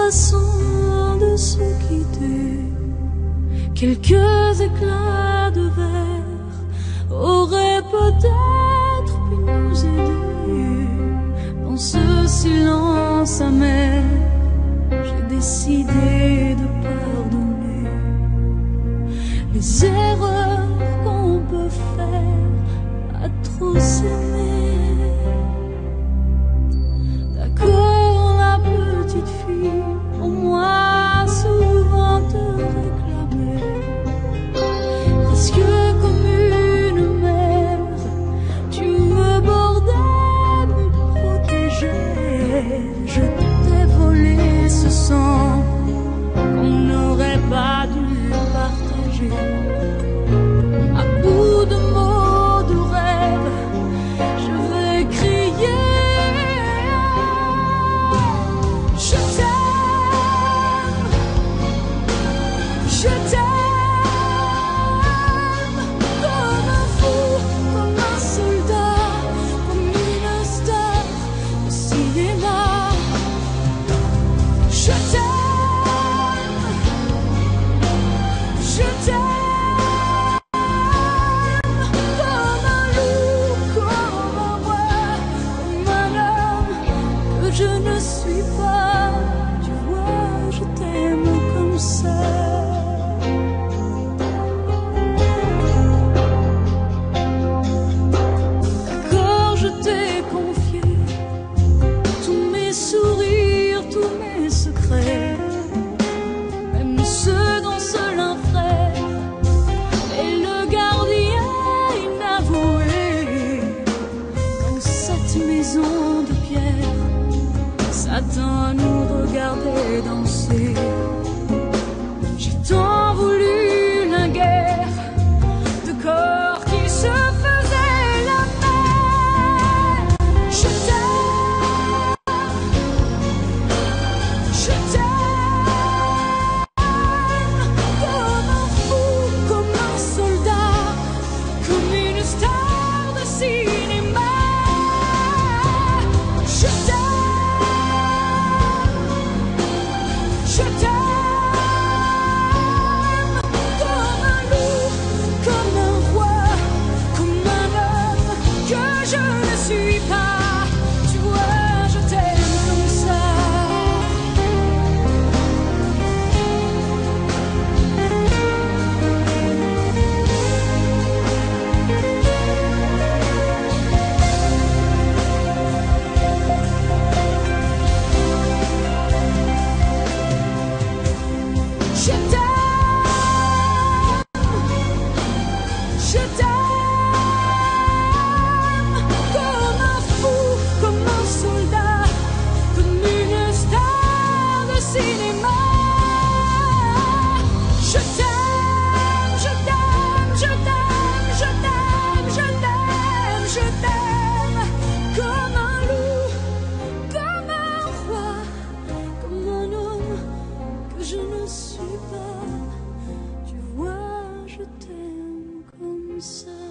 façon de se quitter. Quelques éclats de verre auraient peut-être pu nous aider. Dans ce silence amer, j'ai décidé de pardonner les erreurs qu'on peut faire à trop s'aimer. D'accord, la petite fille, pour moi souvent te réclamait, presque comme une mère, tu me bordais, me protégeais. Je t'ai volé ce sang qu'on n'aurait pas dû partager. À bout de mots, de rêves, je vais crier. Je t'aime, je t'aime, comme un fou, comme un soldat, comme une star de cinéma. Je t'aime, je t'aime, comme un loup, comme un roi, comme un homme que je ne suis pas. Tu vois, je t'aime comme ça. D'accord, je t'ai confié tous mes sourires, tous mes secrets, même ceux dont seul un frère est le gardien inavoué. Dans cette maison de pierre, Satan nous regardait danser. J'ai tant voulu la guerre de corps qui se faisaient la paix. Je t'aime, je t'aime, comme un fou, comme un soldat, comme une star de cinéma. Je t'aime, je t'aime, comme un loup, comme un roi, comme un homme que je ne suis pas. Tu vois, je t'aime comme ça. Je t'aime, je t'aime, comme un fou, comme un soldat, comme une star de cinéma. Je t'aime, je t'aime, je t'aime, je t'aime, je t'aime, je t'aime, comme un loup, comme un roi, comme un homme que je ne suis pas. Tu vois, je t'aime comme ça.